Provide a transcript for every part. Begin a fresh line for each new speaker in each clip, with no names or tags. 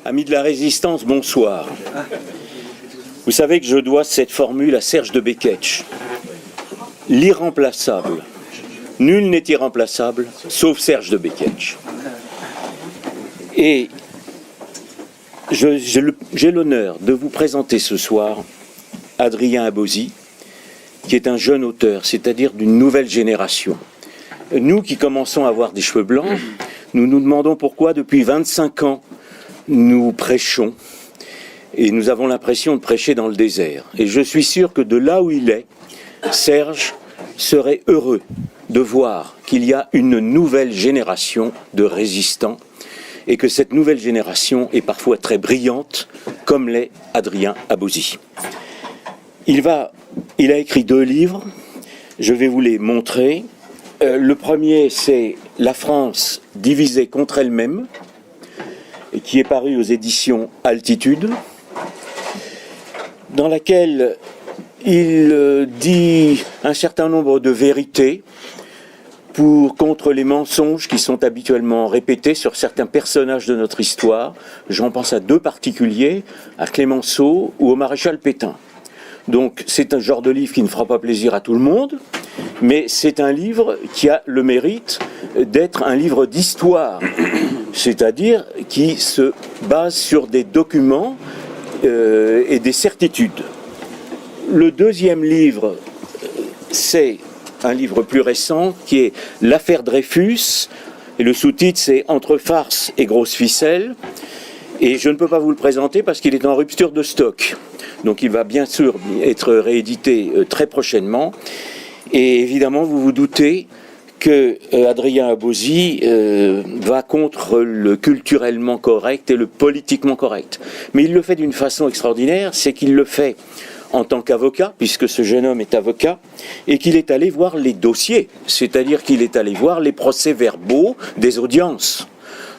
Amis de la Résistance, bonsoir. Vous savez que je dois cette formule à Serge de Beketch. L'irremplaçable. Nul n'est irremplaçable, sauf Serge de Beketch. Et j'ai l'honneur de vous présenter ce soir Adrien Abosi, qui est un jeune auteur, c'est-à-dire d'une nouvelle génération. Nous qui commençons à avoir des cheveux blancs, nous nous demandons pourquoi depuis 25 ans nous prêchons et nous avons l'impression de prêcher dans le désert. Et je suis sûr que de là où il est, Serge serait heureux de voir qu'il y a une nouvelle génération de résistants et que cette nouvelle génération est parfois très brillante, comme l'est Adrien Abosi. Il a écrit 2 livres, je vais vous les montrer. Le premier, c'est La France divisée contre elle-même, qui est paru aux éditions Altitude, dans laquelle il dit un certain nombre de vérités contre les mensonges qui sont habituellement répétés sur certains personnages de notre histoire. J'en pense à 2 particuliers, à Clémenceau ou au maréchal Pétain. Donc c'est un genre de livre qui ne fera pas plaisir à tout le monde, mais c'est un livre qui a le mérite d'être un livre d'histoire, c'est-à-dire qui se base sur des documents et des certitudes. Le deuxième livre, c'est un livre plus récent qui est L'affaire Dreyfus, et le sous-titre c'est Entre farce et grosse ficelle, et je ne peux pas vous le présenter parce qu'il est en rupture de stock. Donc il va bien sûr être réédité très prochainement. Et évidemment, vous vous doutez que Adrien Abosi va contre le culturellement correct et le politiquement correct. Mais il le fait d'une façon extraordinaire, c'est qu'il le fait en tant qu'avocat, puisque ce jeune homme est avocat, et qu'il est allé voir les dossiers, c'est-à-dire qu'il est allé voir les procès-verbaux des audiences.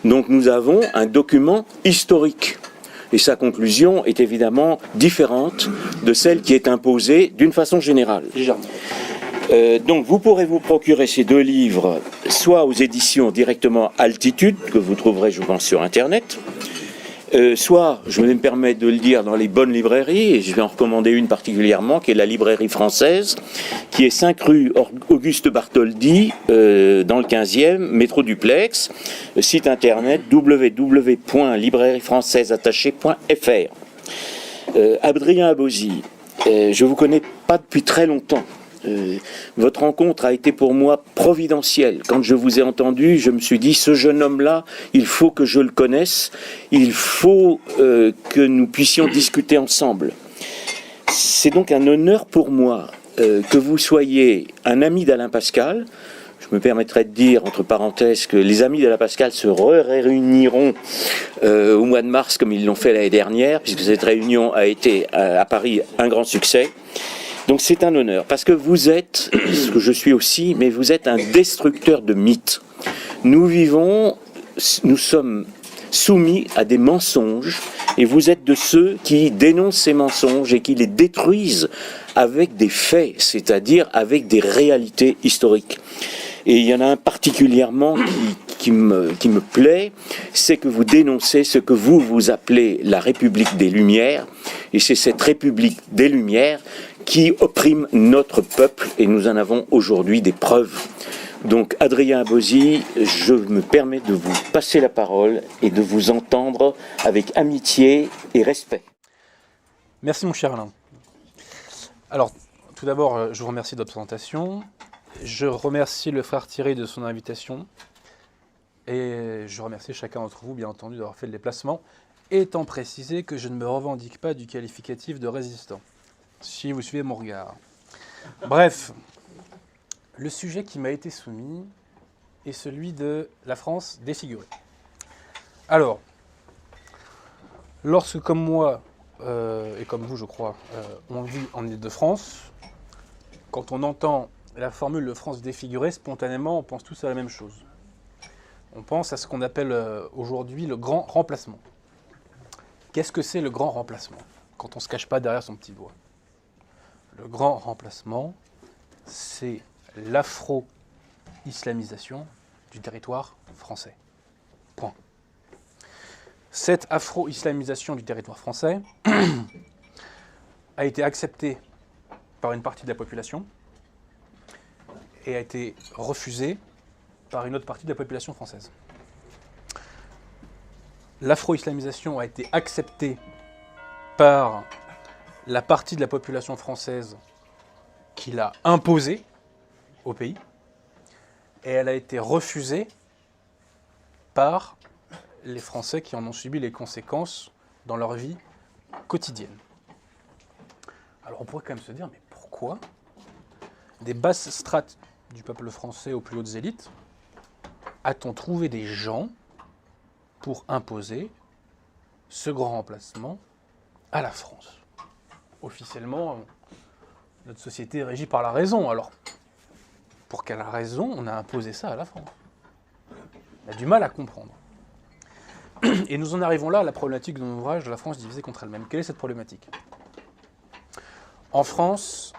Donc nous avons un document historique. Et sa conclusion est évidemment différente de celle qui est imposée d'une façon générale. Donc vous pourrez vous procurer ces 2 livres, soit aux éditions directement Altitude, que vous trouverez je pense sur Internet, soit, je me permets de le dire, dans les bonnes librairies, et je vais en recommander une particulièrement, qui est la librairie française, qui est 5 rue Auguste Bartholdi, dans le 15e, métro Duplex, site internet www.librairiefrançaiseattachée.fr. Adrien Abosi, je ne vous connais pas depuis très longtemps. Votre rencontre a été pour moi providentielle. Quand je vous ai entendu, je me suis dit, ce jeune homme-là, il faut que je le connaisse, il faut que nous puissions discuter ensemble. C'est donc un honneur pour moi que vous soyez un ami d'Alain Pascal. Je me permettrai de dire, entre parenthèses, que les amis d'Alain Pascal se réuniront au mois de mars, comme ils l'ont fait l'année dernière, puisque cette réunion a été à Paris un grand succès. Donc c'est un honneur, parce que vous êtes, ce que je suis aussi, mais vous êtes un destructeur de mythes. Nous sommes soumis à des mensonges, et vous êtes de ceux qui dénoncent ces mensonges et qui les détruisent avec des faits, c'est-à-dire avec des réalités historiques. Et il y en a un particulièrement qui me plaît, c'est que vous dénoncez ce que vous appelez la République des Lumières, et c'est cette République des Lumières qui opprime notre peuple, et nous en avons aujourd'hui des preuves. Donc Adrien Abosi, je me permets de vous passer la parole et de vous entendre avec amitié et respect.
Merci mon cher Alain. Alors, tout d'abord, je vous remercie de votre présentation. Je remercie le frère Thierry de son invitation. Et je remercie chacun d'entre vous, bien entendu, d'avoir fait le déplacement, étant précisé que je ne me revendique pas du qualificatif de résistant, si vous suivez mon regard. Bref, le sujet qui m'a été soumis est celui de la France défigurée. Alors, lorsque, comme moi, et comme vous, je crois, on vit en Île-de-France, quand on entend la formule de France défigurée, spontanément, on pense tous à la même chose. On pense à ce qu'on appelle aujourd'hui le grand remplacement. Qu'est-ce que c'est le grand remplacement, quand on ne se cache pas derrière son petit doigt? Le grand remplacement, c'est l'afro-islamisation du territoire français. Point. Cette afro-islamisation du territoire français a été acceptée par une partie de la population et a été refusée par une autre partie de la population française. L'afro-islamisation a été acceptée par la partie de la population française qui l'a imposée au pays, et elle a été refusée par les Français qui en ont subi les conséquences dans leur vie quotidienne. Alors on pourrait quand même se dire, mais pourquoi des basses strates du peuple français aux plus hautes élites a-t-on trouvé des gens pour imposer ce grand remplacement à la France? Officiellement, notre société est régie par la raison. Alors, pour quelle raison on a imposé ça à la France? On a du mal à comprendre. Et nous en arrivons là à la problématique de mon ouvrage, de la France divisée contre elle-même. Quelle est cette problématique? En France,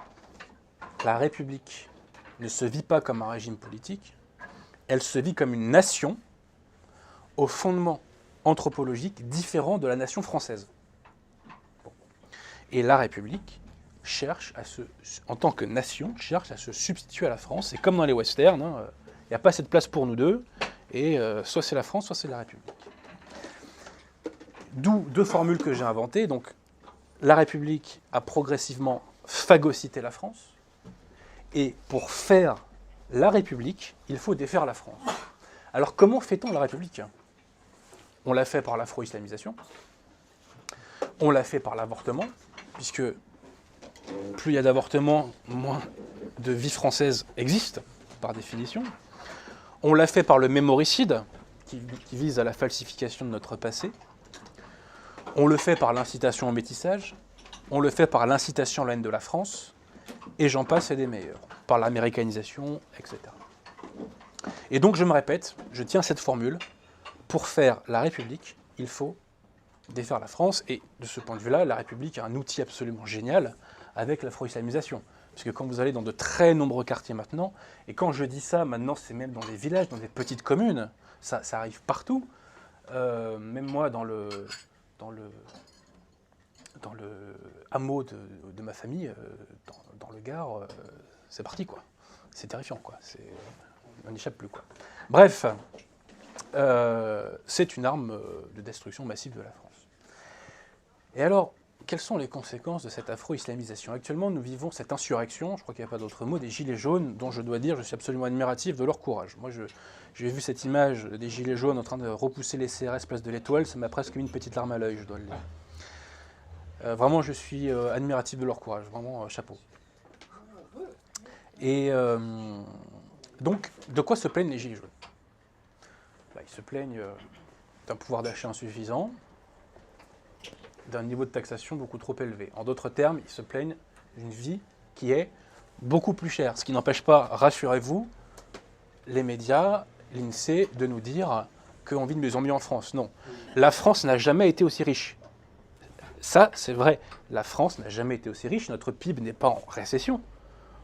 la République ne se vit pas comme un régime politique, elle se vit comme une nation au fondement anthropologique différent de la nation française. Bon. Et la République cherche en tant que nation, cherche à se substituer à la France. C'est comme dans les westerns, il n'y a pas assez de place pour nous deux, et soit c'est la France, soit c'est la République. D'où deux formules que j'ai inventées. Donc, la République a progressivement phagocyté la France, et pour faire la République, il faut défaire la France. Alors, comment fait-on la République? On l'a fait par l'afro-islamisation, on l'a fait par l'avortement, puisque plus il y a d'avortements, moins de vie française existe, par définition. On l'a fait par le mémoricide, qui vise à la falsification de notre passé. On le fait par l'incitation au métissage. On le fait par l'incitation à la haine de la France. Et j'en passe et des meilleurs. Par l'américanisation, etc. Et donc, je me répète, je tiens cette formule. Pour faire la République, il faut défaire la France. Et de ce point de vue-là, la République a un outil absolument génial avec l'afro-islamisation. Parce que quand vous allez dans de très nombreux quartiers maintenant, et quand je dis ça, maintenant c'est même dans des villages, dans des petites communes, ça arrive partout. Même moi, dans le hameau de ma famille, dans le Gard, c'est parti, quoi. C'est terrifiant, quoi. On n'échappe plus, quoi. Bref, c'est une arme de destruction massive de la France. Et alors, quelles sont les conséquences de cette afro-islamisation? Actuellement, nous vivons cette insurrection, je crois qu'il n'y a pas d'autre mot, des Gilets jaunes, dont je dois dire je suis absolument admiratif de leur courage. Moi, j'ai vu cette image des Gilets jaunes en train de repousser les CRS place de l'Étoile, ça m'a presque mis une petite larme à l'œil, je dois le dire. Vraiment, je suis admiratif de leur courage, vraiment chapeau. Et donc, de quoi se plaignent les Gilets jaunes? Ils se plaignent d'un pouvoir d'achat insuffisant, d'un niveau de taxation beaucoup trop élevé. En d'autres termes, ils se plaignent d'une vie qui est beaucoup plus chère. Ce qui n'empêche pas, rassurez-vous, les médias, l'INSEE, de nous dire qu'on vit de mieux en mieux en France. Non. La France n'a jamais été aussi riche. Ça, c'est vrai. La France n'a jamais été aussi riche. Notre PIB n'est pas en récession.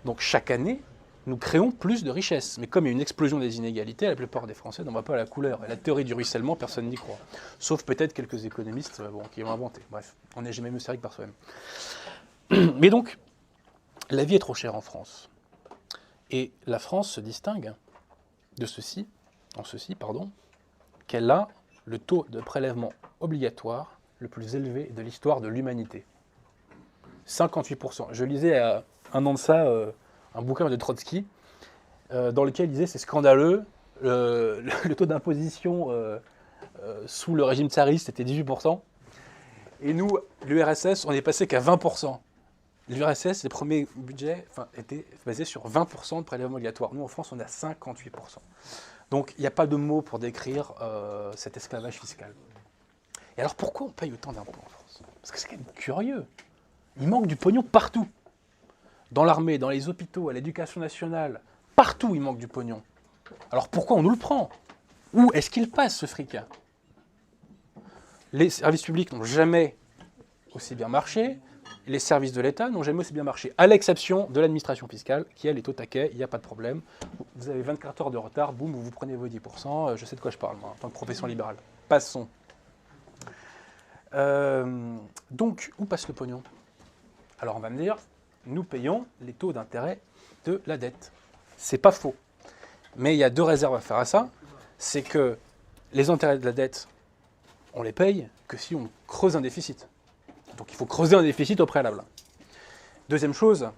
Donc chaque année, nous créons plus de richesses. Mais comme il y a une explosion des inégalités, la plupart des Français n'en voient pas la couleur. Et la théorie du ruissellement, personne n'y croit. Sauf peut-être quelques économistes qui l'ont inventé. Bref, on n'est jamais mieux servi que par soi-même. Mais donc, la vie est trop chère en France. Et la France se distingue de ceci, qu'elle a le taux de prélèvement obligatoire le plus élevé de l'histoire de l'humanité. 58%. Je lisais à un an de ça un bouquin de Trotsky dans lequel il disait c'est scandaleux, le taux d'imposition sous le régime tsariste était 18%, et nous, l'URSS, on est passé qu'à 20%. L'URSS, les premiers budgets étaient basés sur 20% de prélèvement obligatoire. Nous, en France, on est à 58%. Donc, il n'y a pas de mots pour décrire cet esclavage fiscal. Et alors, pourquoi on paye autant d'impôts en France? Parce que c'est quand même curieux. Il manque du pognon partout. Dans l'armée, dans les hôpitaux, à l'éducation nationale, partout il manque du pognon. Alors pourquoi on nous le prend? Où est-ce qu'il passe ce fric? Les services publics n'ont jamais aussi bien marché, les services de l'État n'ont jamais aussi bien marché, à l'exception de l'administration fiscale, qui elle est au taquet, il n'y a pas de problème. Vous avez 24 heures de retard, boum, vous prenez vos 10%, je sais de quoi je parle, moi, en tant que profession libérale. Passons. Donc, où passe le pognon? Alors on va me dire, nous payons les taux d'intérêt de la dette. C'est pas faux. Mais il y a deux réserves à faire à ça. C'est que les intérêts de la dette, on les paye que si on creuse un déficit. Donc il faut creuser un déficit au préalable. Deuxième chose,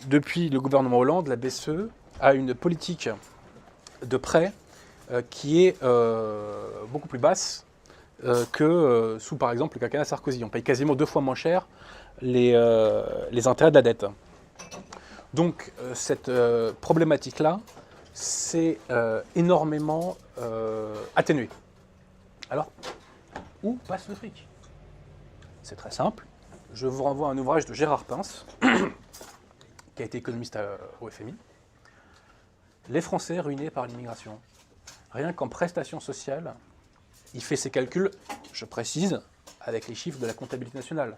depuis le gouvernement Hollande, la BCE a une politique de prêt qui est beaucoup plus basse que sous, par exemple, le quinquennat Sarkozy. On paye quasiment 2 fois moins cher les intérêts de la dette. Donc cette problématique-là, c'est énormément atténué. Alors, où passe le fric? C'est très simple. Je vous renvoie à un ouvrage de Gérard Pince, qui a été économiste au FMI. Les Français ruinés par l'immigration. Rien qu'en prestations sociales, il fait ses calculs, je précise, avec les chiffres de la comptabilité nationale,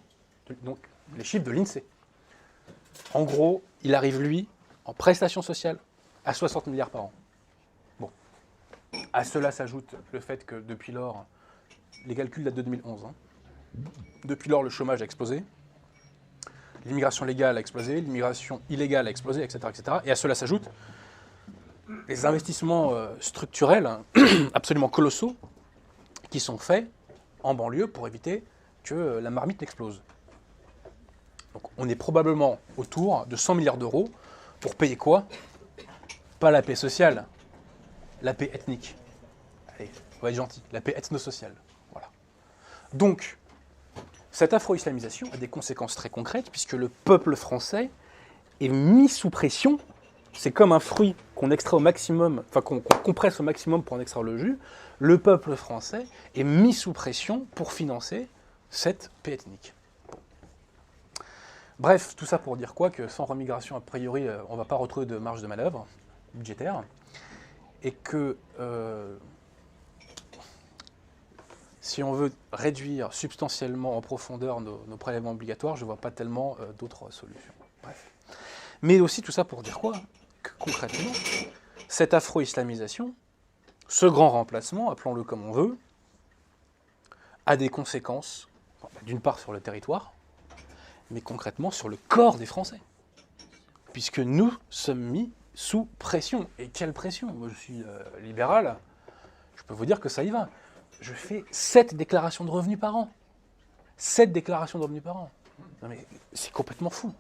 donc les chiffres de l'INSEE. En gros, il arrive, lui, en prestations sociales, à 60 milliards par an. Bon. À cela s'ajoute le fait que depuis lors, les calculs datent de 2011. Depuis lors, le chômage a explosé, l'immigration légale a explosé, l'immigration illégale a explosé, etc., etc. Et à cela s'ajoutent les investissements structurels absolument colossaux qui sont faits en banlieue pour éviter que la marmite n'explose. Donc on est probablement autour de 100 milliards d'euros pour payer quoi? Pas la paix sociale, la paix ethnique. Allez, on va être gentil, la paix ethno-sociale. Voilà. Donc, cette afro-islamisation a des conséquences très concrètes puisque le peuple français est mis sous pression. C'est comme un fruit qu'on extrait au maximum, enfin qu'on compresse au maximum pour en extraire le jus. Le peuple français est mis sous pression pour financer cette paix ethnique. Bon. Bref, tout ça pour dire quoi? Que sans remigration, a priori, on ne va pas retrouver de marge de manœuvre budgétaire. Et que si on veut réduire substantiellement en profondeur nos prélèvements obligatoires, je ne vois pas tellement d'autres solutions. Bref. Mais aussi tout ça pour dire quoi? Que concrètement, cette afro-islamisation, ce grand remplacement, appelons-le comme on veut, a des conséquences, d'une part sur le territoire, mais concrètement sur le corps des Français. Puisque nous sommes mis sous pression. Et quelle pression? Moi je suis libéral, je peux vous dire que ça y va. Je fais 7 déclarations de revenus par an. 7 déclarations de revenus par an. Non mais c'est complètement fou.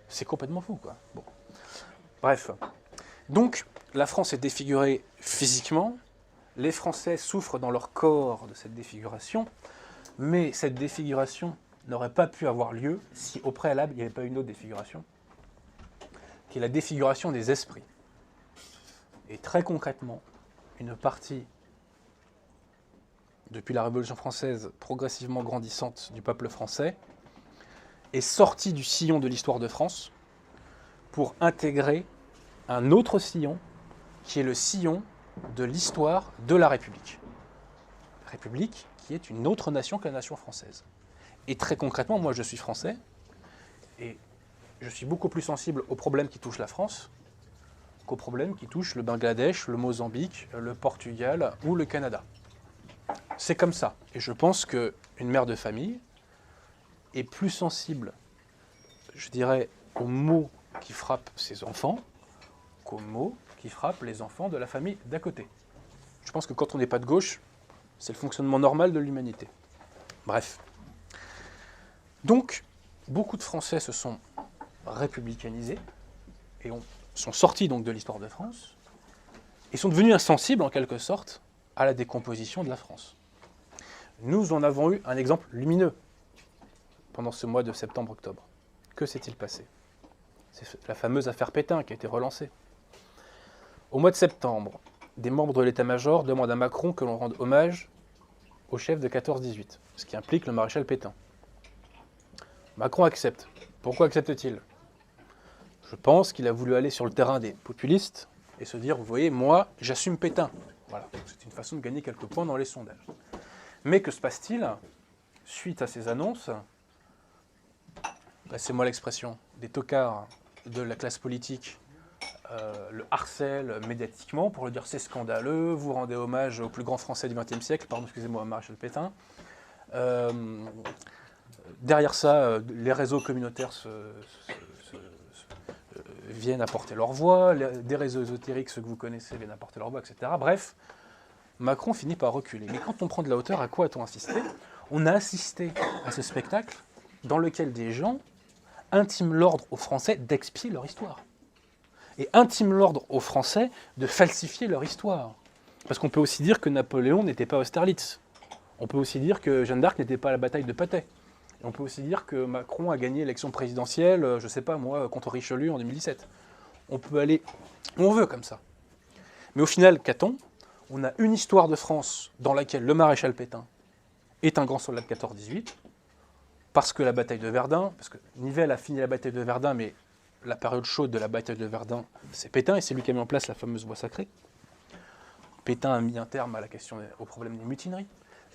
C'est complètement fou, quoi. Bon. Bref. Donc, la France est défigurée physiquement. Les Français souffrent dans leur corps de cette défiguration. Mais cette défiguration n'aurait pas pu avoir lieu si, au préalable, il n'y avait pas une autre défiguration, qui est la défiguration des esprits. Et très concrètement, une partie, depuis la Révolution française, progressivement grandissante du peuple français, est sortie du sillon de l'histoire de France pour intégrer un autre sillon, qui est le sillon de l'histoire de la République. République qui est une autre nation que la nation française. Et très concrètement, moi je suis français, et je suis beaucoup plus sensible aux problèmes qui touchent la France qu'aux problèmes qui touchent le Bangladesh, le Mozambique, le Portugal ou le Canada. C'est comme ça. Et je pense qu'une mère de famille est plus sensible, je dirais, aux maux qui frappent ses enfants qu'aux maux qui frappent les enfants de la famille d'à côté. Je pense que quand on n'est pas de gauche, c'est le fonctionnement normal de l'humanité. Bref. Donc, beaucoup de Français se sont républicanisés et sont sortis donc de l'histoire de France et sont devenus insensibles en quelque sorte à la décomposition de la France. Nous en avons eu un exemple lumineux pendant ce mois de septembre-octobre. Que s'est-il passé? C'est la fameuse affaire Pétain qui a été relancée. Au mois de septembre, des membres de l'état-major demandent à Macron que l'on rende hommage au chef de 14-18, ce qui implique le maréchal Pétain. Macron accepte. Pourquoi accepte-t-il? Je pense qu'il a voulu aller sur le terrain des populistes et se dire, vous voyez, moi, j'assume Pétain. Voilà, c'est une façon de gagner quelques points dans les sondages. Mais que se passe-t-il suite à ces annonces? Passez-moi l'expression, des tocards de la classe politique le harcèlent médiatiquement pour le dire c'est scandaleux, vous rendez hommage au plus grand français du XXe siècle, pardon, excusez-moi, Maréchal Pétain, Derrière ça, les réseaux communautaires viennent apporter leur voix, des réseaux ésotériques, ceux que vous connaissez, viennent apporter leur voix, etc. Bref, Macron finit par reculer. Mais quand on prend de la hauteur, à quoi a-t-on assisté? On a assisté à ce spectacle dans lequel des gens intiment l'ordre aux Français d'expier leur histoire. Et intiment l'ordre aux Français de falsifier leur histoire. Parce qu'on peut aussi dire que Napoléon n'était pas Austerlitz. On peut aussi dire que Jeanne d'Arc n'était pas à la bataille de Patay. Et on peut aussi dire que Macron a gagné l'élection présidentielle, je sais pas moi, contre Richelieu en 2017. On peut aller où on veut comme ça. Mais au final, qu'a-t-on? On a une histoire de France dans laquelle le maréchal Pétain est un grand soldat de 14-18, parce que la bataille de Verdun, parce que Nivelle a fini la bataille de Verdun, mais la période chaude de la bataille de Verdun, c'est Pétain, et c'est lui qui a mis en place la fameuse voie sacrée. Pétain a mis un terme à la question, au problème des mutineries.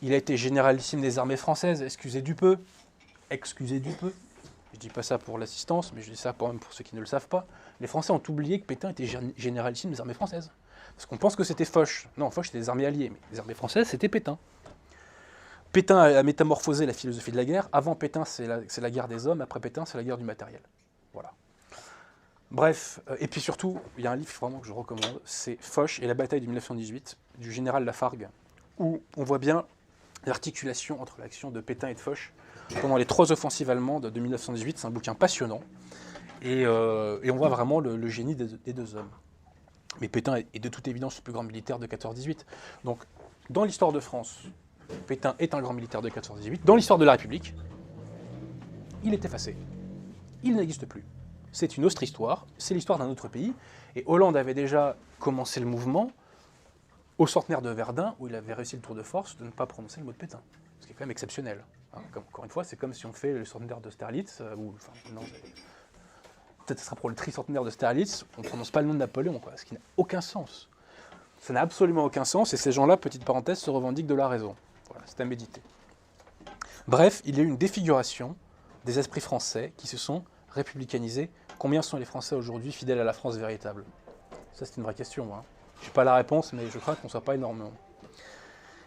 Il a été généralissime des armées françaises, excusez du peu. Excusez du peu. Je ne dis pas ça pour l'assistance, mais je dis ça même pour ceux qui ne le savent pas. Les Français ont oublié que Pétain était généralissime des armées françaises. Parce qu'on pense que c'était Foch. Non, Foch c'était des armées alliées, mais les armées françaises c'était Pétain. Pétain a métamorphosé la philosophie de la guerre. Avant Pétain, c'est la guerre des hommes. Après Pétain, c'est la guerre du matériel. Voilà. Bref, et puis surtout, il y a un livre vraiment que je recommande, c'est Foch et la bataille de 1918, du général Lafargue, où on voit bien l'articulation entre l'action de Pétain et de Foch pendant les 3 offensives allemandes de 1918. C'est un bouquin passionnant, et on voit vraiment le génie des deux hommes. Mais Pétain est de toute évidence le plus grand militaire de 14-18. Donc, dans l'histoire de France, Pétain est un grand militaire de 14-18. Dans l'histoire de la République, il est effacé. Il n'existe plus. C'est une autre histoire, c'est l'histoire d'un autre pays. Et Hollande avait déjà commencé le mouvement au centenaire de Verdun, où il avait réussi le tour de force de ne pas prononcer le mot de Pétain. Ce qui est quand même exceptionnel. Hein. Encore une fois, c'est comme si on fait le centenaire d'Austerlitz, peut-être ce sera pour le tricentenaire d'Austerlitz, on ne prononce pas le nom de Napoléon, quoi, ce qui n'a aucun sens. Ça n'a absolument aucun sens, et ces gens-là, petite parenthèse, se revendiquent de la raison. Voilà, c'est à méditer. Bref, il y a eu une défiguration des esprits français qui se sont républicanisés. Combien sont les Français aujourd'hui fidèles à la France véritable? Ça, c'est une vraie question. Hein. Je n'ai pas la réponse, mais je crains qu'on ne soit pas énormément.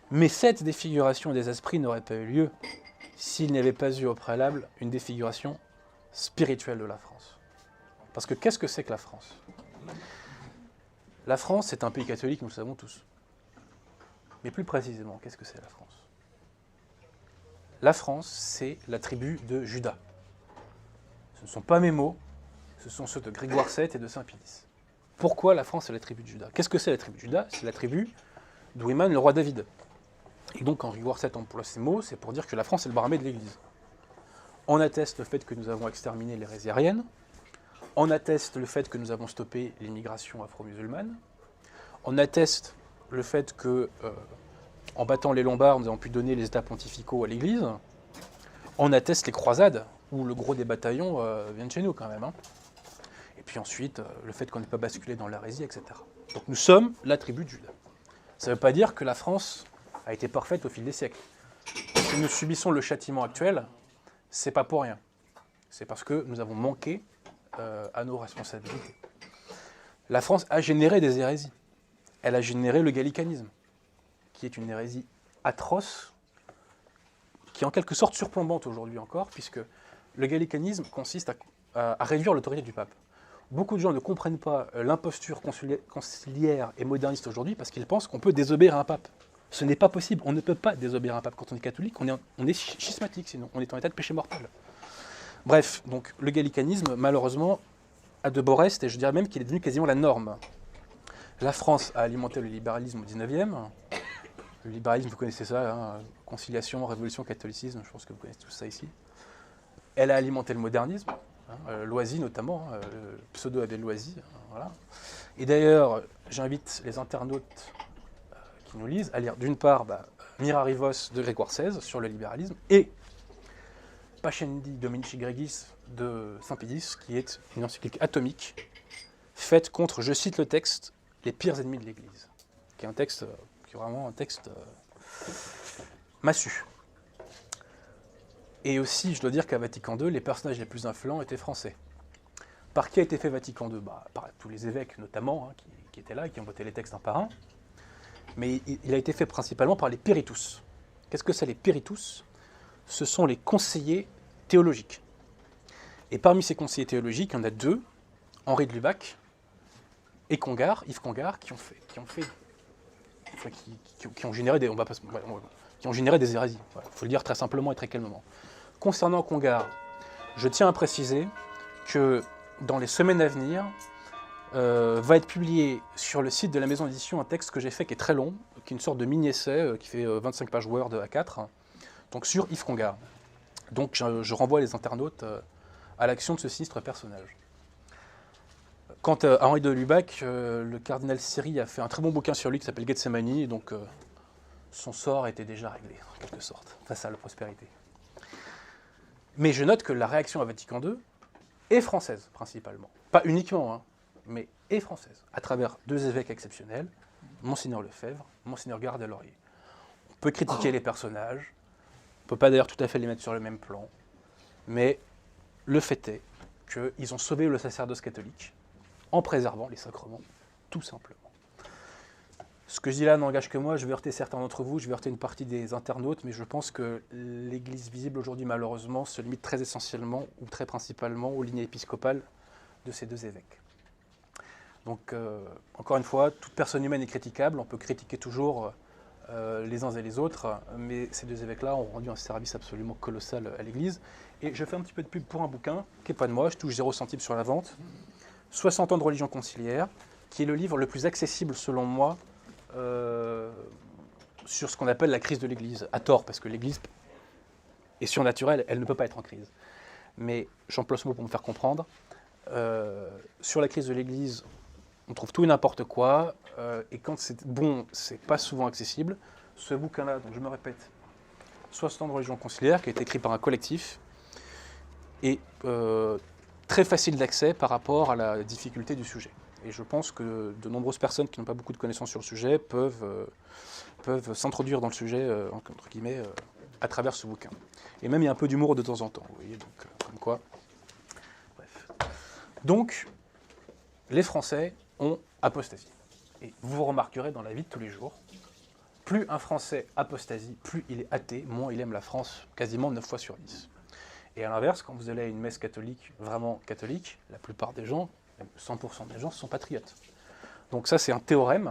Mais cette défiguration des esprits n'aurait pas eu lieu s'il n'y avait pas eu au préalable une défiguration spirituelle de la France. Parce que qu'est-ce que c'est que la France? La France, c'est un pays catholique, nous le savons tous. Mais plus précisément, qu'est-ce que c'est la France? La France, c'est la tribu de Juda. Ce ne sont pas mes mots, ce sont ceux de Grégoire VII et de Saint Pilice. Pourquoi la France est la tribu de Juda? Qu'est-ce que c'est la tribu de Juda? C'est la tribu d'où émane le roi David. Et donc, quand Grégoire VII emploie ces mots, c'est pour dire que la France est le bras armé de l'Église. On atteste le fait que nous avons exterminé l'hérésie arienne. On atteste le fait que nous avons stoppé l'immigration afro-musulmane. On atteste le fait que, en battant les Lombards, nous avons pu donner les états pontificaux à l'Église. On atteste les croisades, où le gros des bataillons viennent chez nous quand même. Hein. Et puis ensuite, le fait qu'on n'ait pas basculé dans l'hérésie, etc. Donc nous sommes la tribu de Juda. Ça ne veut pas dire que la France a été parfaite au fil des siècles. Si nous subissons le châtiment actuel, c'est pas pour rien. C'est parce que nous avons manqué à nos responsabilités. La France a généré des hérésies. Elle a généré le gallicanisme, qui est une hérésie atroce, qui est en quelque sorte surplombante aujourd'hui encore, puisque le gallicanisme consiste à réduire l'autorité du pape. Beaucoup de gens ne comprennent pas l'imposture conciliaire et moderniste aujourd'hui parce qu'ils pensent qu'on peut désobéir à un pape. Ce n'est pas possible, on ne peut pas désobéir à un pape. Quand on est catholique, on est schismatique sinon, on est en état de péché mortel. Bref, donc le gallicanisme, malheureusement, a de beaux restes, et je dirais même qu'il est devenu quasiment la norme. La France a alimenté le libéralisme au XIXe. Le libéralisme, vous connaissez ça, hein, conciliation, révolution, catholicisme, je pense que vous connaissez tout ça ici. Elle a alimenté le modernisme, hein, Loisy notamment, le pseudo-abbé Loisy. Voilà. Et d'ailleurs, j'invite les internautes qui nous lisent à lire d'une part Mirarivos de Grégoire XVI sur le libéralisme et Pascendi Dominici Gregis de Saint Pilice, qui est une encyclique atomique faite contre, je cite le texte, les pires ennemis de l'Église, qui est un texte, qui est vraiment un texte massu. Et aussi, je dois dire qu'à Vatican II, les personnages les plus influents étaient français. Par qui a été fait Vatican II? Par tous les évêques notamment, hein, qui étaient là et qui ont voté les textes un par un. Mais il a été fait principalement par les péritus. Qu'est-ce que c'est les péritus? ce sont les conseillers théologiques. Et parmi ces conseillers théologiques, il y en a deux, Henri de Lubac et Congar, Yves Congar, qui ont généré des, qui ont généré des hérésies. Il faut le dire très simplement et très calmement. Concernant Congar, je tiens à préciser que dans les semaines à venir, va être publié sur le site de la maison d'édition un texte que j'ai fait qui est très long, qui est une sorte de mini-essai qui fait 25 pages Word à 4, donc sur Yves Congar. Donc je renvoie les internautes à l'action de ce sinistre personnage. Quant à Henri de Lubac, le cardinal Siri a fait un très bon bouquin sur lui qui s'appelle Gethsemane, donc son sort était déjà réglé, en quelque sorte, face à la prospérité. Mais je note que la réaction à Vatican II est française, principalement. Pas uniquement, hein, mais est française, à travers deux évêques exceptionnels, Monseigneur Lefebvre, Monseigneur Gare-de-Laurier. On peut critiquer les personnages, on ne peut pas d'ailleurs tout à fait les mettre sur le même plan, mais le fait est qu'ils ont sauvé le sacerdoce catholique en préservant les sacrements, tout simplement. Ce que je dis là n'engage que moi, je vais heurter certains d'entre vous, je vais heurter une partie des internautes, mais je pense que l'Église visible aujourd'hui, malheureusement, se limite très essentiellement ou très principalement aux lignes épiscopales de ces deux évêques. Donc, encore une fois, toute personne humaine est critiquable, on peut critiquer toujours les uns et les autres, mais ces deux évêques-là ont rendu un service absolument colossal à l'Église. Et je fais un petit peu de pub pour un bouquin, qui n'est pas de moi, je touche 0 centime sur la vente, 60 ans de religion conciliaire, qui est le livre le plus accessible, selon moi, sur ce qu'on appelle la crise de l'Église, à tort, parce que l'Église est surnaturelle, elle ne peut pas être en crise. Mais j'emploie ce mot pour me faire comprendre. Sur la crise de l'Église, on trouve tout et n'importe quoi, et quand c'est bon, c'est pas souvent accessible. Ce bouquin-là, donc je me répète, 60 ans de religion conciliaire, qui a été écrit par un collectif, est très facile d'accès par rapport à la difficulté du sujet. Et je pense que de nombreuses personnes qui n'ont pas beaucoup de connaissances sur le sujet peuvent s'introduire dans le sujet, entre guillemets, à travers ce bouquin. Et même il y a un peu d'humour de temps en temps, vous voyez, donc comme quoi. Bref. Donc, les Français ont apostasie. Et vous remarquerez dans la vie de tous les jours, plus un Français apostasie, plus il est athée, moins il aime la France, quasiment 9 fois sur 10. Et à l'inverse, quand vous allez à une messe catholique, vraiment catholique, la plupart des gens, même 100% des gens, sont patriotes. Donc ça, c'est un théorème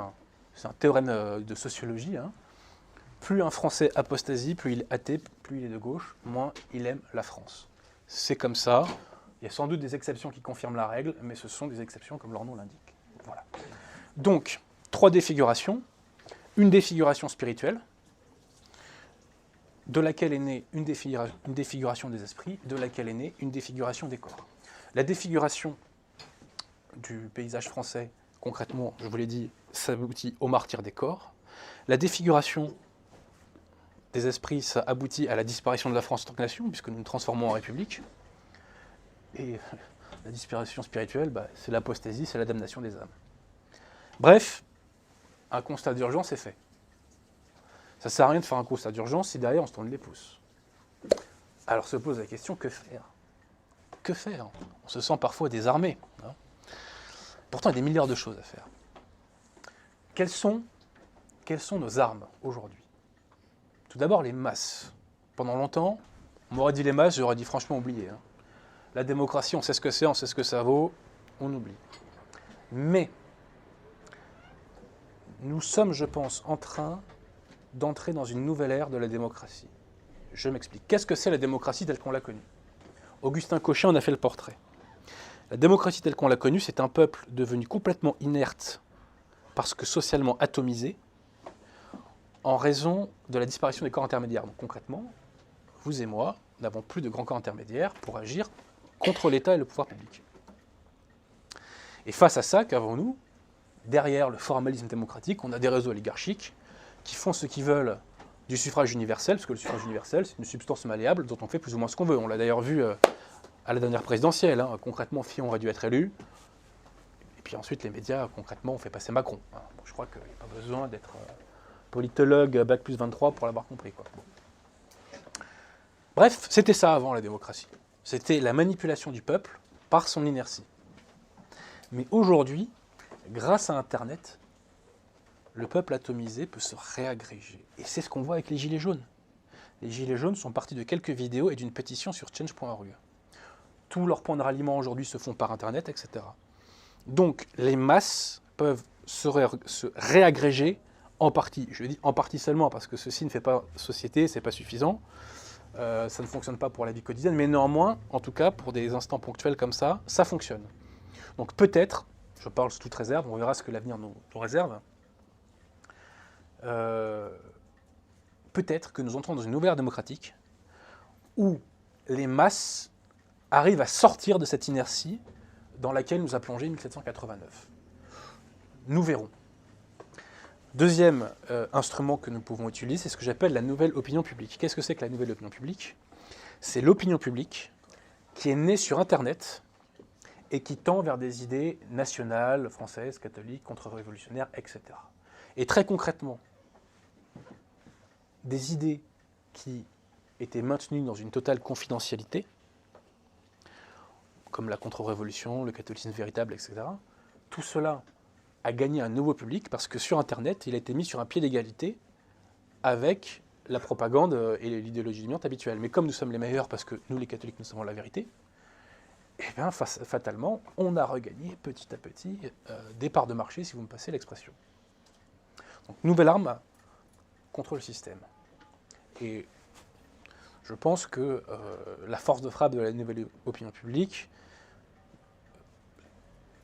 de sociologie. Hein. Plus un Français apostasie, plus il est athée, plus il est de gauche, moins il aime la France. C'est comme ça. Il y a sans doute des exceptions qui confirment la règle, mais ce sont des exceptions comme leur nom l'indique. Voilà. Donc, 3 défigurations. Une défiguration spirituelle, de laquelle est née une défiguration des esprits, de laquelle est née une défiguration des corps. La défiguration du paysage français, concrètement, je vous l'ai dit, ça aboutit au martyre des corps. La défiguration des esprits, ça aboutit à la disparition de la France en tant que nation, puisque nous nous transformons en république. Et la disparition spirituelle, c'est l'apostasie, c'est la damnation des âmes. Bref, un constat d'urgence est fait. Ça ne sert à rien de faire un constat d'urgence si derrière on se tourne les pouces. Alors se pose la question, que faire ? Que faire ? On se sent parfois désarmé. Hein. Pourtant, il y a des milliards de choses à faire. Quelles sont nos armes aujourd'hui ? Tout d'abord, les masses. Pendant longtemps, on m'aurait dit les masses, j'aurais dit franchement oublié. Hein. La démocratie, on sait ce que c'est, on sait ce que ça vaut, on oublie. Mais nous sommes, je pense, en train d'entrer dans une nouvelle ère de la démocratie. Je m'explique. Qu'est-ce que c'est la démocratie telle qu'on l'a connue ? Augustin Cochet en a fait le portrait. La démocratie telle qu'on l'a connue, c'est un peuple devenu complètement inerte parce que socialement atomisé en raison de la disparition des corps intermédiaires. Donc concrètement, vous et moi n'avons plus de grands corps intermédiaires pour agir contre l'État et le pouvoir public. Et face à ça, qu'avons-nous ? Derrière le formalisme démocratique, on a des réseaux oligarchiques qui font ce qu'ils veulent du suffrage universel, parce que le suffrage universel, c'est une substance malléable dont on fait plus ou moins ce qu'on veut. On l'a d'ailleurs vu à la dernière présidentielle. Hein. Concrètement, Fillon aurait dû être élu. Et puis ensuite, les médias, concrètement, ont fait passer Macron. Hein. Bon, je crois qu'il n'y a pas besoin d'être politologue bac plus 23 pour l'avoir compris. Quoi. Bon. Bref, c'était ça avant la démocratie. C'était la manipulation du peuple par son inertie. Mais aujourd'hui, grâce à Internet, le peuple atomisé peut se réagréger. Et c'est ce qu'on voit avec les Gilets jaunes. Les Gilets jaunes sont partis de quelques vidéos et d'une pétition sur change.org. Tous leurs points de ralliement aujourd'hui se font par Internet, etc. Donc les masses peuvent se réagréger en partie. Je dis en partie seulement parce que ceci ne fait pas société, c'est pas suffisant. Ça ne fonctionne pas pour la vie quotidienne, mais néanmoins, en tout cas, pour des instants ponctuels comme ça fonctionne. Donc peut-être, je parle sous toute réserve, on verra ce que l'avenir nous réserve, peut-être que nous entrons dans une nouvelle ère démocratique où les masses arrivent à sortir de cette inertie dans laquelle nous a plongé 1789. Nous verrons. Deuxième instrument que nous pouvons utiliser, c'est ce que j'appelle la nouvelle opinion publique. Qu'est-ce que c'est que la nouvelle opinion publique? C'est l'opinion publique qui est née sur Internet et qui tend vers des idées nationales, françaises, catholiques, contre-révolutionnaires, etc. Et très concrètement, des idées qui étaient maintenues dans une totale confidentialité, comme la contre-révolution, le catholicisme véritable, etc., tout cela a gagné un nouveau public parce que sur Internet, il a été mis sur un pied d'égalité avec la propagande et l'idéologie dominante habituelle. Mais comme nous sommes les meilleurs parce que nous, les catholiques, nous savons la vérité, eh bien, fatalement, on a regagné petit à petit des parts de marché, si vous me passez l'expression. Donc, nouvelle arme contre le système. Et je pense que la force de frappe de la nouvelle opinion publique.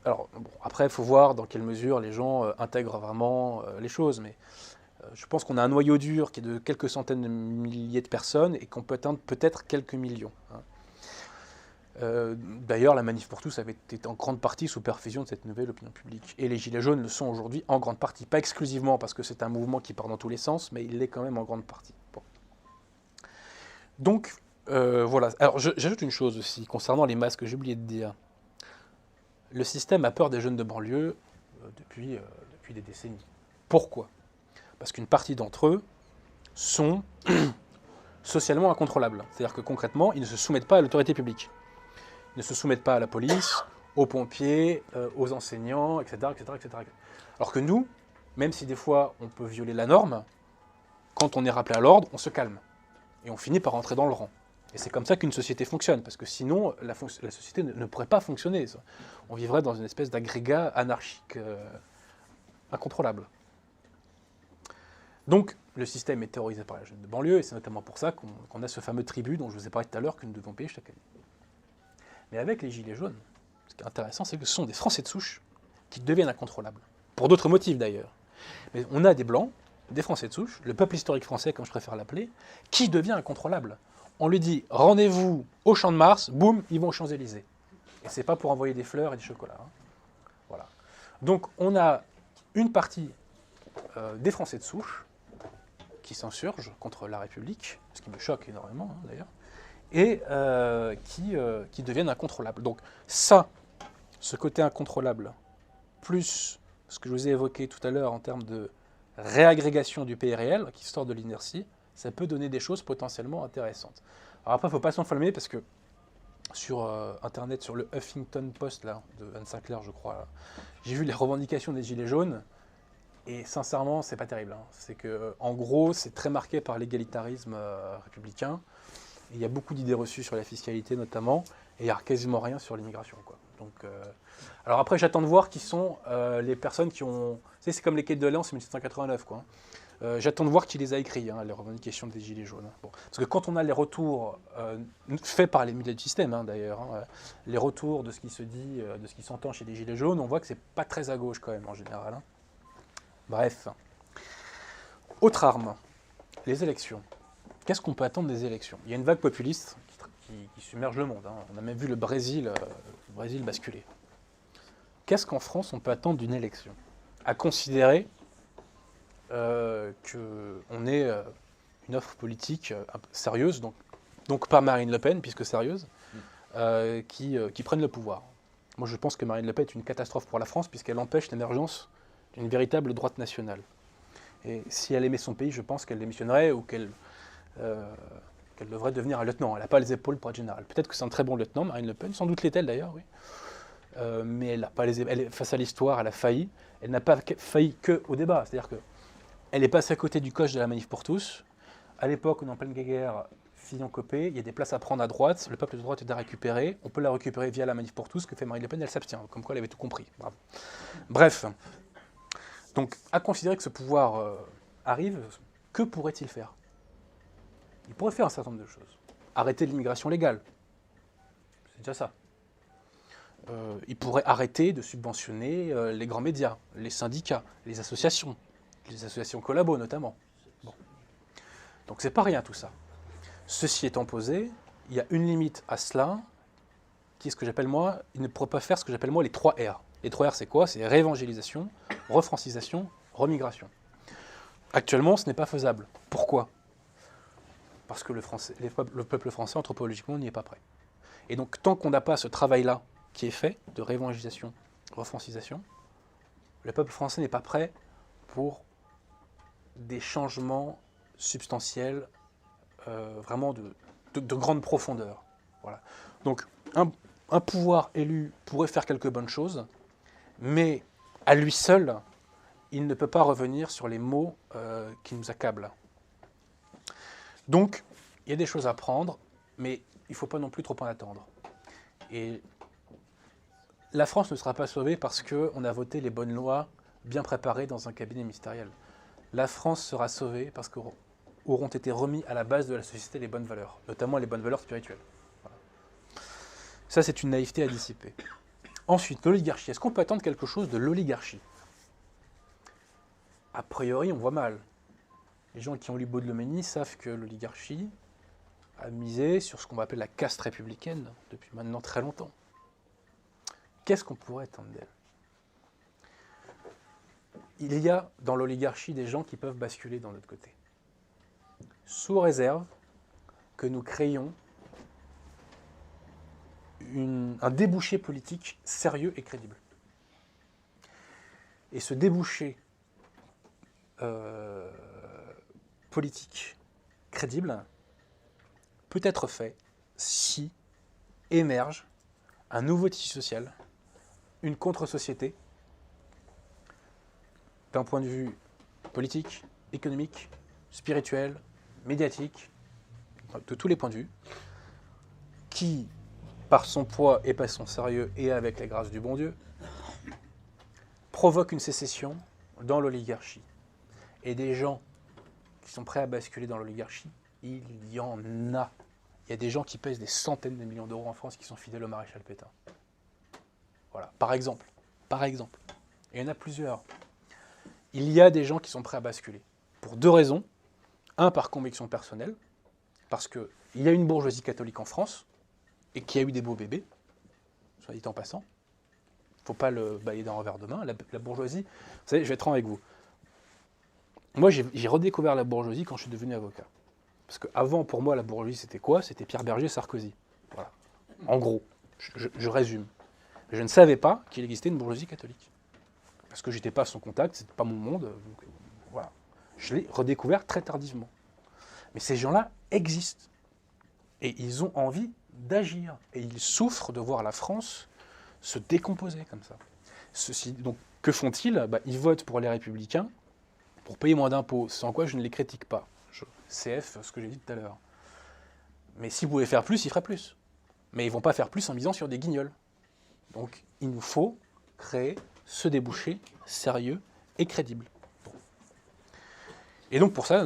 Alors, bon, après, il faut voir dans quelle mesure les gens intègrent vraiment les choses, mais je pense qu'on a un noyau dur qui est de quelques centaines de milliers de personnes et qu'on peut atteindre peut-être quelques millions. Hein. D'ailleurs, la Manif pour tous avait été en grande partie sous perfusion de cette nouvelle opinion publique. Et les Gilets jaunes le sont aujourd'hui en grande partie. Pas exclusivement parce que c'est un mouvement qui part dans tous les sens, mais il l'est quand même en grande partie. Bon. Donc, voilà. Alors, j'ajoute une chose aussi concernant les masques que j'ai oublié de dire. Le système a peur des jeunes de banlieue depuis des décennies. Pourquoi? Parce qu'une partie d'entre eux sont socialement incontrôlables. C'est-à-dire que concrètement, ils ne se soumettent pas à l'autorité publique. Ils ne se soumettent pas à la police, aux pompiers, aux enseignants, etc., etc., etc. Alors que nous, même si des fois on peut violer la norme, quand on est rappelé à l'ordre, on se calme. Et on finit par rentrer dans le rang. Et c'est comme ça qu'une société fonctionne, parce que sinon, la société ne pourrait pas fonctionner. On vivrait dans une espèce d'agrégat anarchique incontrôlable. Donc, le système est terrorisé par la jeune de banlieue, et c'est notamment pour ça qu'on a ce fameux tribut dont je vous ai parlé tout à l'heure que nous devons payer chaque année. Mais avec les Gilets jaunes, ce qui est intéressant, c'est que ce sont des Français de souche qui deviennent incontrôlables. Pour d'autres motifs d'ailleurs. Mais on a des Blancs, des Français de souche, le peuple historique français, comme je préfère l'appeler, qui devient incontrôlable. On lui dit rendez-vous au Champ de Mars, boum, ils vont aux Champs-Élysées. Et c'est pas pour envoyer des fleurs et du chocolat. Hein. Voilà. Donc on a une partie des Français de souche qui s'insurgent contre la République, ce qui me choque énormément hein, d'ailleurs, et qui deviennent incontrôlables. Donc ça, ce côté incontrôlable, plus ce que je vous ai évoqué tout à l'heure en termes de réagrégation du pays réel, qui sort de l'inertie, ça peut donner des choses potentiellement intéressantes. Alors après, il ne faut pas s'enflammer parce que sur Internet, sur le Huffington Post là, de Anne Sinclair, je crois, j'ai vu les revendications des Gilets jaunes et sincèrement, c'est pas terrible. Hein. C'est que, en gros, c'est très marqué par l'égalitarisme républicain. Il y a beaucoup d'idées reçues sur la fiscalité notamment, et il n'y a quasiment rien sur l'immigration. Quoi. Donc, alors après, j'attends de voir qui sont les personnes qui ont... Tu sais, c'est comme les quêtes de l'Alliance en 1789, quoi. J'attends de voir qui les a écrits, hein, les revendications des Gilets jaunes. Bon. Parce que quand on a les retours, faits par les milieux du système hein, d'ailleurs, hein, les retours de ce qui se dit, de ce qui s'entend chez les Gilets jaunes, on voit que c'est pas très à gauche quand même en général. Hein. Bref. Autre arme, les élections. Qu'est-ce qu'on peut attendre des élections? Il y a une vague populiste qui submerge le monde. Hein. On a même vu le Brésil basculer. Qu'est-ce qu'en France on peut attendre d'une élection? À considérer qu'on ait une offre politique sérieuse, donc pas Marine Le Pen, puisque sérieuse, qui prenne le pouvoir. Moi je pense que Marine Le Pen est une catastrophe pour la France, puisqu'elle empêche l'émergence d'une véritable droite nationale. Et si elle aimait son pays, je pense qu'elle démissionnerait ou qu'elle devrait devenir un lieutenant. Elle n'a pas les épaules pour être générale. Peut-être que c'est un très bon lieutenant, Marine Le Pen, sans doute l'est-elle d'ailleurs, oui. Mais elle n'a pas les épaules. Face à l'histoire, elle a failli. Elle n'a pas failli qu'au débat. C'est-à-dire qu'elle est passée à côté du coche de la Manif pour tous. À l'époque, on est en pleine guerre, Fillon-Copé, il y a des places à prendre à droite, le peuple de droite est à récupérer, on peut la récupérer via la manif pour tous, ce que fait Marine Le Pen, elle s'abstient, comme quoi elle avait tout compris. Bravo. Bref, donc à considérer que ce pouvoir arrive, que pourrait-il faire? Il pourrait faire un certain nombre de choses. Arrêter l'immigration légale, c'est déjà ça. Il pourrait arrêter de subventionner les grands médias, les syndicats, les associations collabos notamment. Bon. Donc c'est pas rien tout ça. Ceci étant posé, il y a une limite à cela, qui est ce que j'appelle moi, il ne pourrait pas faire ce que j'appelle moi les 3 R. Les 3 R c'est quoi? C'est réévangélisation, refrancisation, remigration. Actuellement ce n'est pas faisable. Pourquoi? Parce que le peuple français anthropologiquement n'y est pas prêt. Et donc tant qu'on n'a pas ce travail-là qui est fait, de réévangélisation, refrancisation, le peuple français n'est pas prêt pour des changements substantiels, vraiment de grande profondeur. Voilà. Donc un pouvoir élu pourrait faire quelques bonnes choses, mais à lui seul, il ne peut pas revenir sur les maux qui nous accablent. Donc, il y a des choses à prendre, mais il ne faut pas non plus trop en attendre. Et la France ne sera pas sauvée parce qu'on a voté les bonnes lois bien préparées dans un cabinet ministériel. La France sera sauvée parce qu'auront été remis à la base de la société les bonnes valeurs, notamment les bonnes valeurs spirituelles. Voilà. Ça, c'est une naïveté à dissiper. Ensuite, l'oligarchie. Est-ce qu'on peut attendre quelque chose de l'oligarchie? A priori, on voit mal. Les gens qui ont lu Baudelomenie savent que l'oligarchie a misé sur ce qu'on va appeler la caste républicaine depuis maintenant très longtemps. Qu'est-ce qu'on pourrait attendre d'elle? Il y a dans l'oligarchie des gens qui peuvent basculer dans l'autre côté. Sous réserve que nous créions un débouché politique sérieux et crédible. Et ce débouché politique crédible peut être fait si émerge un nouveau tissu social, une contre-société, d'un point de vue politique, économique, spirituel, médiatique, de tous les points de vue, qui, par son poids et par son sérieux et avec la grâce du bon Dieu, provoque une sécession dans l'oligarchie. Et des gens qui sont prêts à basculer dans l'oligarchie, il y en a. Il y a des gens qui pèsent des centaines de millions d'euros en France qui sont fidèles au maréchal Pétain. Voilà, par exemple. Par exemple. Et il y en a plusieurs. Il y a des gens qui sont prêts à basculer. Pour 2 raisons. Un, par conviction personnelle, parce qu'il y a une bourgeoisie catholique en France, et qui a eu des beaux bébés, soit dit en passant. Il ne faut pas le balayer d'un revers de main. La bourgeoisie, vous savez, je vais être franc avec vous. Moi, j'ai redécouvert la bourgeoisie quand je suis devenu avocat. Parce qu'avant, pour moi, la bourgeoisie, c'était quoi? C'était Pierre Berger, Sarkozy. Voilà. En gros, je résume. Je ne savais pas qu'il existait une bourgeoisie catholique. Parce que je n'étais pas à son contact, ce n'était pas mon monde. Donc, voilà. Je l'ai redécouvert très tardivement. Mais ces gens-là existent. Et ils ont envie d'agir. Et ils souffrent de voir la France se décomposer comme ça. Donc, que font-ils? Ils votent pour les Républicains pour payer moins d'impôts, sans quoi je ne les critique pas. CF, ce que j'ai dit tout à l'heure. Mais s'ils pouvaient faire plus, ils feraient plus. Mais ils ne vont pas faire plus en misant sur des guignols. Donc, il nous faut créer ce débouché sérieux et crédible. Bon. Et donc, pour ça,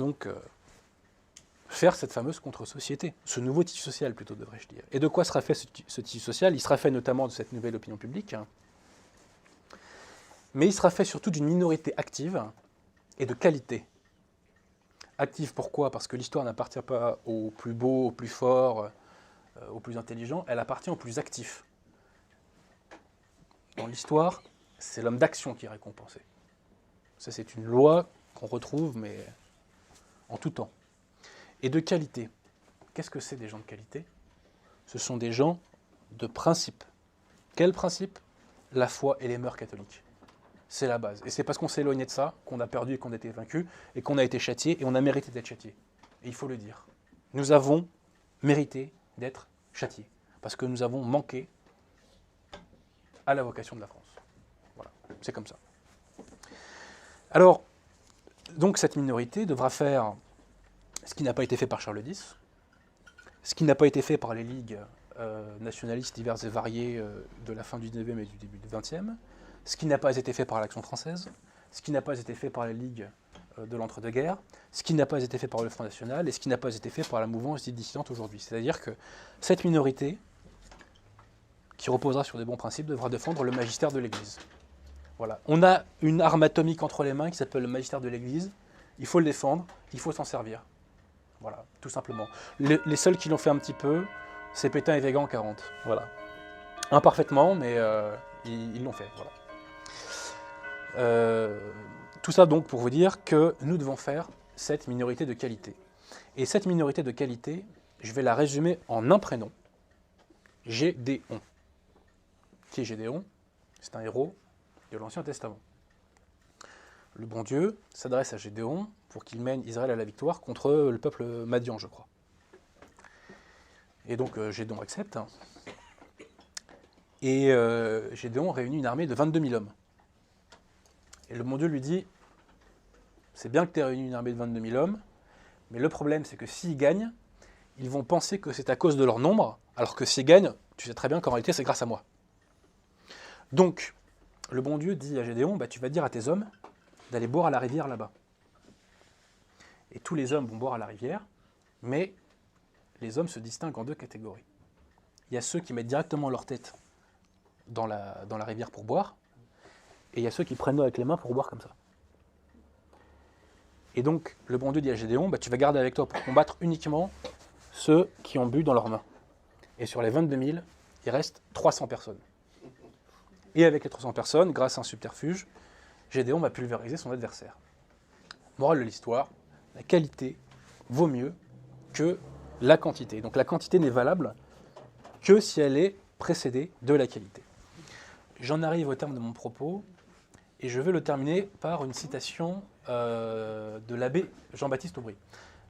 faire cette fameuse contre-société, ce nouveau tissu social, plutôt, devrais-je dire. Et de quoi sera fait ce tissu social? Il sera fait notamment de cette nouvelle opinion publique, mais il sera fait surtout d'une minorité active et de qualité. Active, pourquoi? Parce que l'histoire n'appartient pas aux plus beaux, aux plus forts, aux plus intelligents, elle appartient aux plus actifs. Dans l'histoire, c'est l'homme d'action qui est récompensé. Ça, c'est une loi qu'on retrouve, mais en tout temps. Et de qualité. Qu'est-ce que c'est des gens de qualité? Ce sont des gens de principe. Quel principe? La foi et les mœurs catholiques. C'est la base. Et c'est parce qu'on s'est éloigné de ça qu'on a perdu et qu'on a été vaincu, et qu'on a été châtié, et on a mérité d'être châtié. Et il faut le dire. Nous avons mérité d'être châtiés, parce que nous avons manqué à la vocation de la France. Voilà, c'est comme ça. Alors, donc cette minorité devra faire ce qui n'a pas été fait par Charles X, ce qui n'a pas été fait par les ligues nationalistes diverses et variées de la fin du 19e et du début du 20e, ce qui n'a pas été fait par l'Action française, ce qui n'a pas été fait par les ligues de l'entre-deux-guerres, ce qui n'a pas été fait par le Front National et ce qui n'a pas été fait par la mouvance dite dissidente aujourd'hui. C'est-à-dire que cette minorité, qui reposera sur des bons principes, devra défendre le magistère de l'Église. Voilà. On a une arme atomique entre les mains qui s'appelle le magistère de l'Église, il faut le défendre, il faut s'en servir. Voilà, tout simplement. Les seuls qui l'ont fait un petit peu, c'est Pétain et Végan en 40. Voilà. Imparfaitement, mais ils l'ont fait. Voilà. Tout ça donc pour vous dire que nous devons faire cette minorité de qualité. Et cette minorité de qualité, je vais la résumer en un prénom. Gédéon. Qui est Gédéon? C'est un héros de l'Ancien Testament. Le bon Dieu s'adresse à Gédéon pour qu'il mène Israël à la victoire contre le peuple Madian, je crois. Et donc Gédéon accepte. Et Gédéon réunit une armée de 22 000 hommes. Et le bon Dieu lui dit, c'est bien que tu aies réuni une armée de 22 000 hommes, mais le problème c'est que s'ils gagnent, ils vont penser que c'est à cause de leur nombre, alors que s'ils gagnent, tu sais très bien qu'en réalité c'est grâce à moi. Donc, le bon Dieu dit à Gédéon, tu vas dire à tes hommes d'aller boire à la rivière là-bas. Et tous les hommes vont boire à la rivière, mais les hommes se distinguent en deux catégories. Il y a ceux qui mettent directement leur tête dans la rivière pour boire, et il y a ceux qui prennent l'eau avec les mains pour boire comme ça. Et donc, le bon Dieu dit à Gédéon, tu vas garder avec toi pour combattre uniquement ceux qui ont bu dans leurs mains. Et sur les 22 000, il reste 300 personnes. Et avec les 300 personnes, grâce à un subterfuge, Gédéon va pulvériser son adversaire. Morale de l'histoire, la qualité vaut mieux que la quantité. Donc la quantité n'est valable que si elle est précédée de la qualité. J'en arrive au terme de mon propos, et je vais le terminer par une citation de l'abbé Jean-Baptiste Aubry.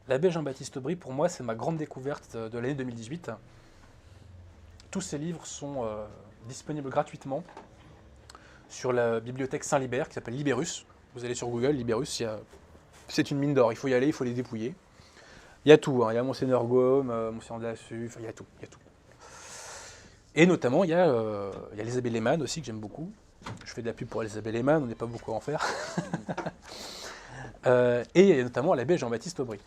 L'abbé Jean-Baptiste Aubry, pour moi, c'est ma grande découverte de l'année 2018. Tous ces livres sont disponibles gratuitement sur la bibliothèque Saint-Libert, qui s'appelle Libérus. Vous allez sur Google, Libérus, c'est une mine d'or, il faut y aller, il faut les dépouiller. Il y a tout, il y a Monseigneur Gaume, Monseigneur Delassus, il y a tout, Et notamment, il y a Elisabeth Lehmann aussi, que j'aime beaucoup. Je fais de la pub pour Elisabeth Lehmann, on n'est pas beaucoup à en faire. Et il y a notamment l'abbé Jean-Baptiste Aubry.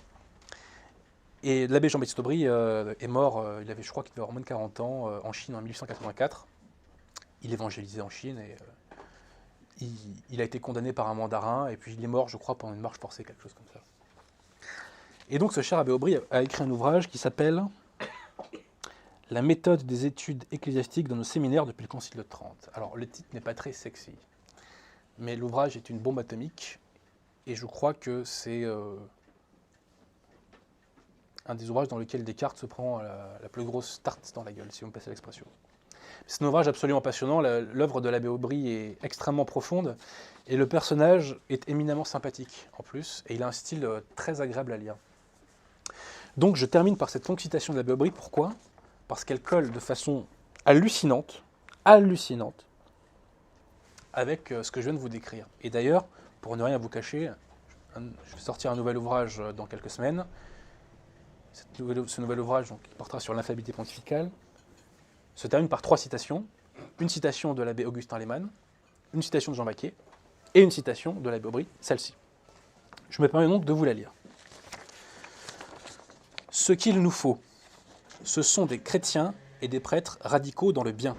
Et l'abbé Jean-Baptiste Aubry est mort, je crois qu'il devait avoir moins de 40 ans, en Chine en 1884. Il évangélisait en Chine et il a été condamné par un mandarin, et puis il est mort, je crois, pendant une marche forcée, quelque chose comme ça. Et donc ce cher abbé Aubry a écrit un ouvrage qui s'appelle « La méthode des études ecclésiastiques dans nos séminaires depuis le Concile de Trente ». Alors le titre n'est pas très sexy, mais l'ouvrage est une bombe atomique, et je crois que c'est un des ouvrages dans lequel Descartes se prend la plus grosse tarte dans la gueule, si vous me passez l'expression. C'est un ouvrage absolument passionnant, l'œuvre de l'abbé Aubry est extrêmement profonde, et le personnage est éminemment sympathique en plus, et il a un style très agréable à lire. Donc je termine par cette longue citation de l'abbé Aubry, pourquoi ? Parce qu'elle colle de façon hallucinante, avec ce que je viens de vous décrire. Et d'ailleurs, pour ne rien vous cacher, je vais sortir un nouvel ouvrage dans quelques semaines. Ce nouvel ouvrage donc, qui portera sur l'infaillibilité pontificale se termine par 3 citations. Une citation de l'abbé Augustin Lehmann, une citation de Jean Vaquier et une citation de l'abbé Aubry, celle-ci. Je me permets donc de vous la lire. Ce qu'il nous faut, ce sont des chrétiens et des prêtres radicaux dans le bien.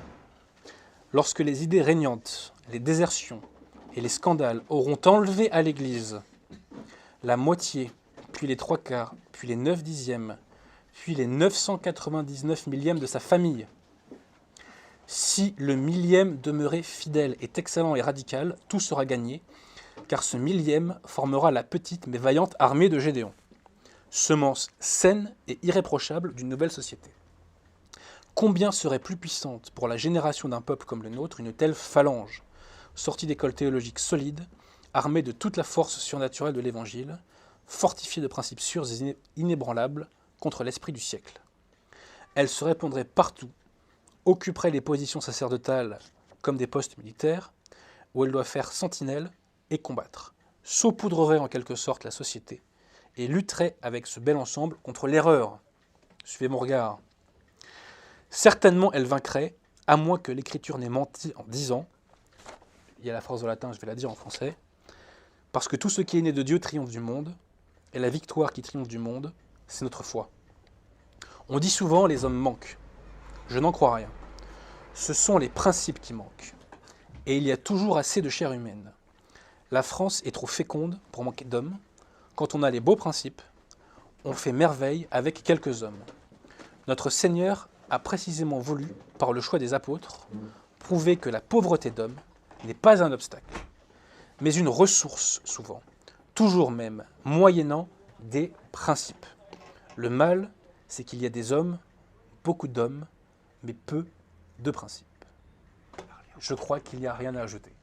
Lorsque les idées régnantes, les désertions et les scandales auront enlevé à l'Église la moitié, puis les 3/4, puis les 9/10, puis les 999 millièmes de sa famille, si le millième demeurait fidèle, est excellent et radical, tout sera gagné, car ce millième formera la petite mais vaillante armée de Gédéon, semence saine et irréprochable d'une nouvelle société. Combien serait plus puissante pour la génération d'un peuple comme le nôtre une telle phalange, sortie d'écoles théologiques solides, armée de toute la force surnaturelle de l'Évangile, fortifiée de principes sûrs et inébranlables contre l'esprit du siècle. Elle se répandrait partout, occuperait les positions sacerdotales comme des postes militaires, où elle doit faire sentinelle et combattre, saupoudrerait en quelque sorte la société, et lutterait avec ce bel ensemble contre l'erreur. Suivez mon regard. Certainement elle vaincrait, à moins que l'Écriture n'ait menti en disant, il y a la phrase en latin, je vais la dire en français, parce que tout ce qui est né de Dieu triomphe du monde, et la victoire qui triomphe du monde, c'est notre foi. On dit souvent les hommes manquent. Je n'en crois rien. Ce sont les principes qui manquent. Et il y a toujours assez de chair humaine. La France est trop féconde pour manquer d'hommes. Quand on a les beaux principes, on fait merveille avec quelques hommes. Notre Seigneur a précisément voulu, par le choix des apôtres, prouver que la pauvreté d'hommes n'est pas un obstacle, mais une ressource souvent, toujours même, moyennant des principes. Le mal, c'est qu'il y a des hommes, beaucoup d'hommes, mais peu de principes. Je crois qu'il n'y a rien à ajouter.